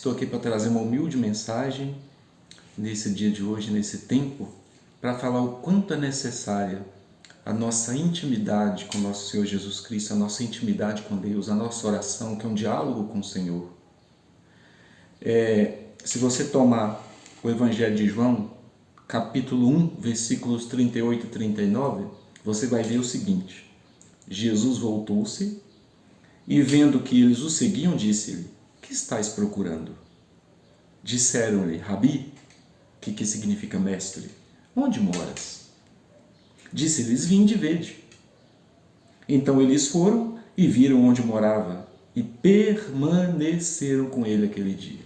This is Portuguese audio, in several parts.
Estou aqui para trazer uma humilde mensagem nesse dia de hoje, nesse tempo, para falar o quanto é necessária a nossa intimidade com nosso Senhor Jesus Cristo, a nossa intimidade com Deus, a nossa oração, que é um diálogo com o Senhor. Se você tomar o Evangelho de João, capítulo 1, versículos 38 e 39, você vai ver o seguinte: Jesus voltou-se e, vendo que eles o seguiam, disse-lhe: que estáis procurando? Disseram-lhe: Rabi, que significa mestre, onde moras? Disse-lhes: vinde e vede. Então eles foram e viram onde morava e permaneceram com ele aquele dia.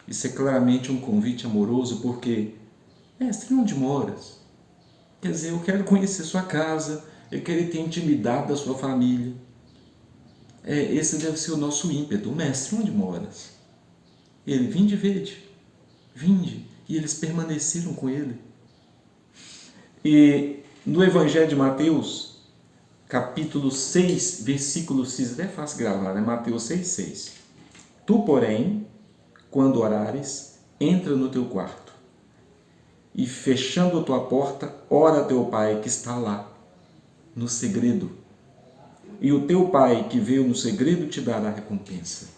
Isso é claramente um convite amoroso, porque, mestre, onde moras? Quer dizer, eu quero conhecer sua casa, eu quero ter intimidade da sua família. Esse deve ser o nosso ímpeto. Mestre, onde moras? Ele: vinde e vede. Vinde. E eles permaneceram com ele. E no Evangelho de Mateus, capítulo 6, versículo 6, até fácil gravar, né? Mateus 6, 6. Tu, porém, quando orares, entra no teu quarto e, fechando a tua porta, ora a teu Pai que está lá, no segredo. E o teu Pai que veio no segredo te dará recompensa.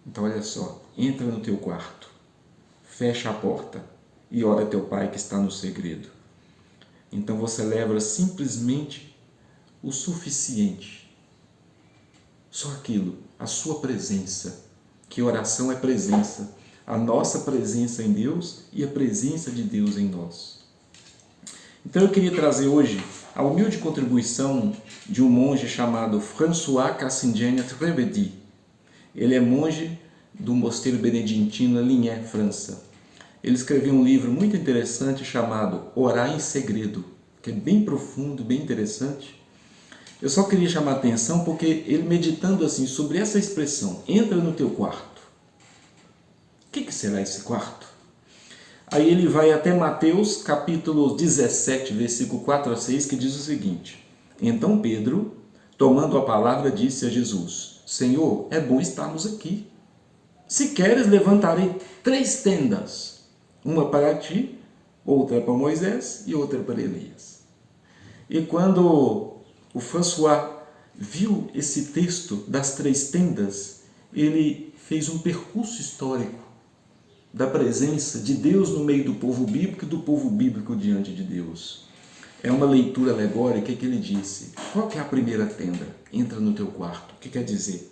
Então olha só, entra no teu quarto, fecha a porta e ora a teu Pai que está no segredo. Então você leva simplesmente o suficiente. Só aquilo, a sua presença, que oração é presença. A nossa presença em Deus e a presença de Deus em nós. Então eu queria trazer hoje a humilde contribuição de um monge chamado François Cassindian-Trevedi. Ele é monge do mosteiro beneditino em Ligné, França. Ele escreveu um livro muito interessante chamado Orar em Segredo, que é bem profundo, bem interessante. Eu só queria chamar a atenção porque ele, meditando assim sobre essa expressão, entra no teu quarto. O que será esse quarto? Aí ele vai até Mateus capítulo 17, versículo 4 a 6, que diz o seguinte: então Pedro, tomando a palavra, disse a Jesus: Senhor, é bom estarmos aqui. Se queres, levantarei 3 tendas, uma para ti, outra para Moisés e outra para Elias. E quando o François viu esse texto das 3 tendas, ele fez um percurso histórico da presença de Deus no meio do povo bíblico e do povo bíblico diante de Deus. É uma leitura alegórica que ele disse: qual que é a primeira tenda? Entra no teu quarto. O que quer dizer?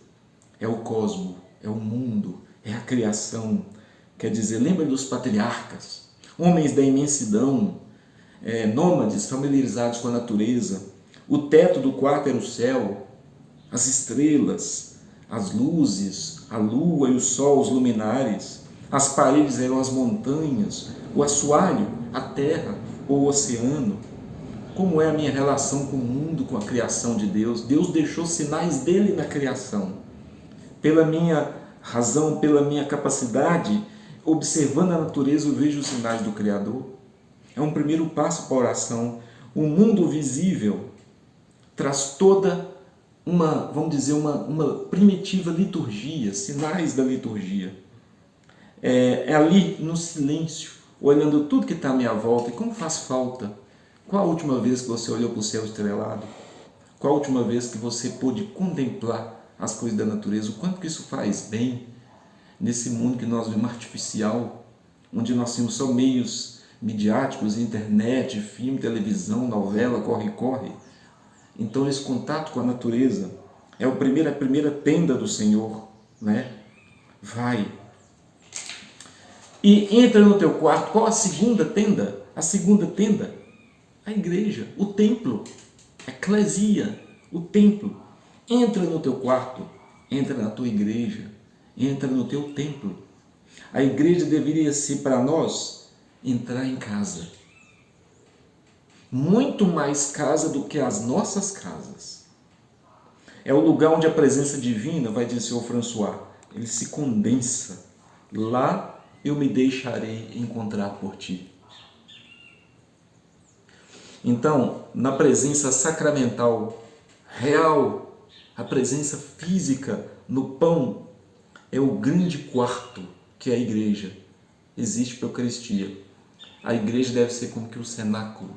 É o cosmo, é o mundo, é a criação. Quer dizer, lembra dos patriarcas, homens da imensidão, nômades familiarizados com a natureza. O teto do quarto era o céu, as estrelas, as luzes, a lua e o sol, os luminares. As paredes eram as montanhas, o assoalho, a terra ou o oceano. Como é a minha relação com o mundo, com a criação de Deus? Deus deixou sinais dele na criação. Pela minha razão, pela minha capacidade, observando a natureza, eu vejo os sinais do Criador. É um primeiro passo para a oração. O mundo visível traz toda uma, vamos dizer, uma primitiva liturgia, sinais da liturgia. É ali no silêncio, olhando tudo que está à minha volta. E como faz falta? Qual a última vez que você olhou para o céu estrelado? Qual a última vez que você pôde contemplar as coisas da natureza? O quanto que isso faz bem nesse mundo que nós vemos artificial, onde nós temos só meios midiáticos, internet, filme, televisão, novela, corre-corre. Então esse contato com a natureza é a primeira tenda do Senhor, né? Vai. E entra no teu quarto. Qual a segunda tenda? A segunda tenda, a igreja, o templo, a eclesia, o templo. Entra no teu quarto, entra na tua igreja, entra no teu templo. A igreja deveria ser para nós entrar em casa. Muito mais casa do que as nossas casas. É o lugar onde a presença divina, vai dizer o François, ele se condensa. Lá eu me deixarei encontrar por ti. Então, na presença sacramental, real, a presença física no pão é o grande quarto que é a igreja. Existe para a Eucaristia. A igreja deve ser como que o cenáculo,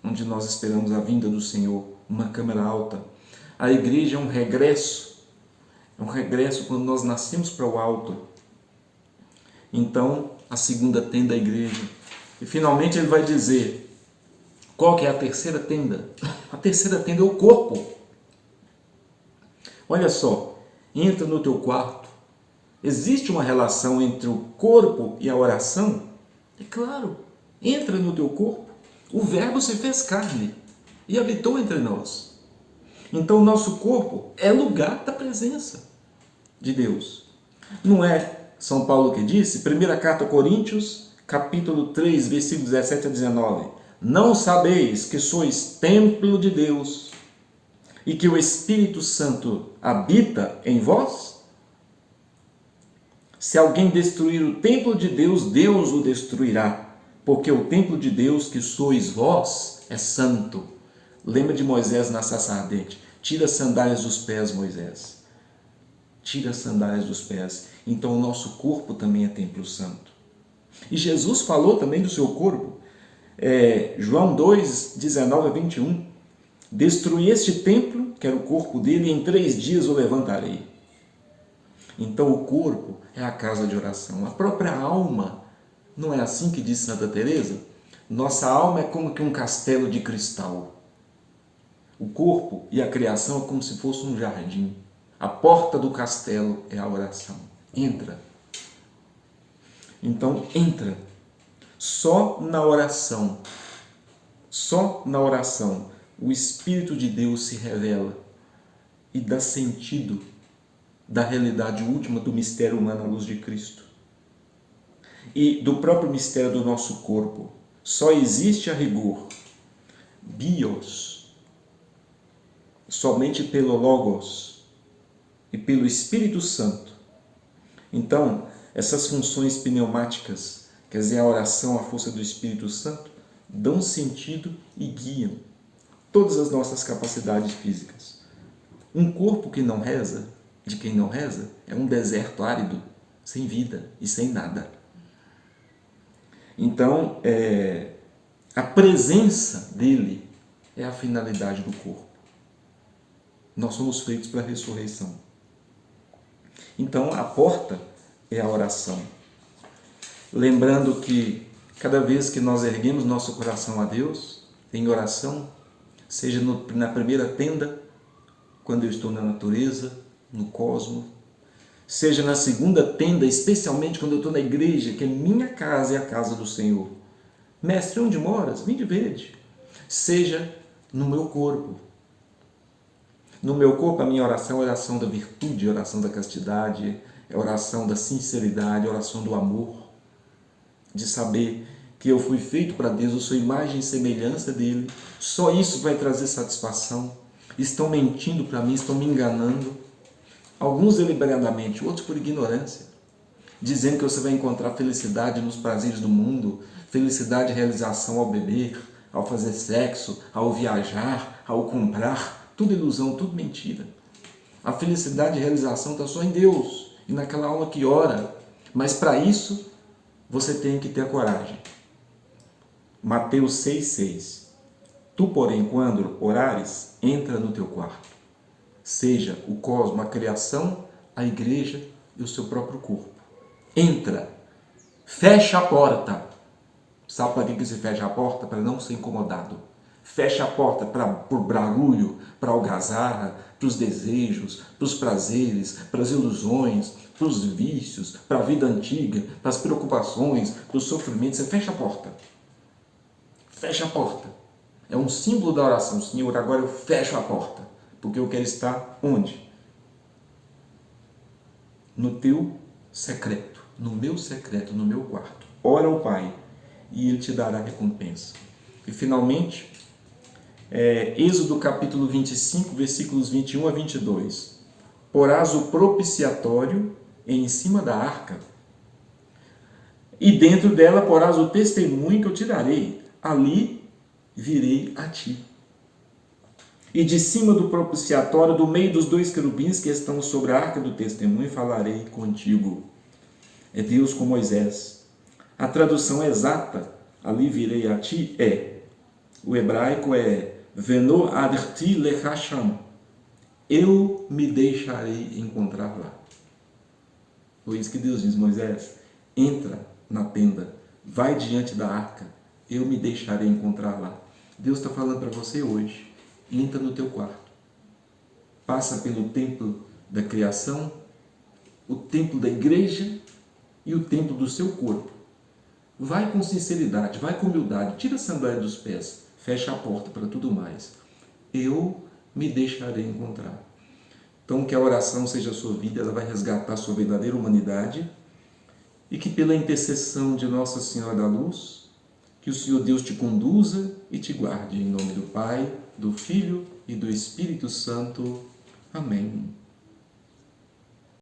onde nós esperamos a vinda do Senhor, uma câmara alta. A igreja é um regresso quando nós nascemos para o alto. Então, a segunda tenda é a igreja. E finalmente ele vai dizer, qual que é a terceira tenda? A terceira tenda é o corpo. Olha só, entra no teu quarto. Existe uma relação entre o corpo e a oração? É claro, entra no teu corpo. O Verbo se fez carne e habitou entre nós. Então o nosso corpo é lugar da presença de Deus. Não é São Paulo que disse, primeira carta a Coríntios, capítulo 3, versículos 17 a 19. Não sabeis que sois templo de Deus e que o Espírito Santo habita em vós? Se alguém destruir o templo de Deus, Deus o destruirá, porque o templo de Deus que sois vós é santo. Lembra de Moisés na sarça ardente? Tira as sandálias dos pés, Moisés. Tira as sandálias dos pés. Então o nosso corpo também é templo santo. E Jesus falou também do seu corpo. João 2, 19 a 21. Destruí este templo, que era o corpo dele, e em 3 dias o levantarei. Então o corpo é a casa de oração. A própria alma, não é assim que diz Santa Teresa? Nossa alma é como que um castelo de cristal. O corpo e a criação é como se fosse um jardim. A porta do castelo é a oração. Entra. Então entra. Só na oração o Espírito de Deus se revela e dá sentido da realidade última do mistério humano à luz de Cristo. E do próprio mistério do nosso corpo. Só existe a rigor bios, somente pelo Logos e pelo Espírito Santo. Então, essas funções pneumáticas, quer dizer, a oração, a força do Espírito Santo, dão sentido e guiam todas as nossas capacidades físicas. Um corpo que não reza, de quem não reza, é um deserto árido, sem vida e sem nada. Então, a presença dele é a finalidade do corpo. Nós somos feitos para a ressurreição. Então, a porta é a oração. Lembrando que cada vez que nós erguemos nosso coração a Deus, em oração, seja na primeira tenda, quando eu estou na natureza, no cosmos, seja na segunda tenda, especialmente quando eu estou na igreja, que é minha casa e a casa do Senhor. Mestre, onde moras? Vinde verde. Seja no meu corpo. No meu corpo, a minha oração é a oração da virtude, a oração da castidade, é a oração da sinceridade, a oração do amor, de saber que eu fui feito para Deus, eu sou imagem e semelhança dele. Só isso vai trazer satisfação. Estão mentindo para mim, estão me enganando. Alguns deliberadamente, outros por ignorância, dizendo que você vai encontrar felicidade nos prazeres do mundo, felicidade e realização ao beber, ao fazer sexo, ao viajar, ao comprar, tudo ilusão, tudo mentira. A felicidade e realização está só em Deus e naquela alma que ora, mas para isso você tem que ter a coragem. Mateus 6,6. Tu, porém, quando orares, entra no teu quarto. Seja o cosmos, a criação, a igreja e o seu próprio corpo. Entra, fecha a porta. Sabe para que se fecha a porta? Para não ser incomodado. Fecha a porta para o barulho, para a algazarra, para os desejos, para os prazeres, para as ilusões, para os vícios, para a vida antiga, para as preocupações, para os sofrimentos. Você fecha a porta. Fecha a porta. É um símbolo da oração. Senhor, agora eu fecho a porta. Porque eu quero estar onde? No teu secreto, no meu quarto. Ora ao Pai e Ele te dará recompensa. E finalmente, Êxodo capítulo 25, versículos 21 a 22. Porás o propiciatório em cima da arca, e dentro dela porás o testemunho que eu te darei. Ali virei a ti. E de cima do propiciatório, do meio dos dois querubins que estão sobre a arca do testemunho, falarei contigo. É Deus com Moisés. A tradução exata, ali virei a ti, o hebraico é Veno aderti lechasham. Eu me deixarei encontrar lá. Foi isso que Deus diz, Moisés, entra na tenda, vai diante da arca, eu me deixarei encontrar lá. Deus está falando para você hoje, entra no teu quarto, passa pelo templo da criação, o templo da igreja e o templo do seu corpo. Vai com sinceridade, vai com humildade, tira a sandália dos pés, fecha a porta para tudo mais. Eu me deixarei encontrar. Então, que a oração seja a sua vida, ela vai resgatar a sua verdadeira humanidade e que pela intercessão de Nossa Senhora da Luz, que o Senhor Deus te conduza e te guarde. Em nome do Pai, do Filho e do Espírito Santo. Amém.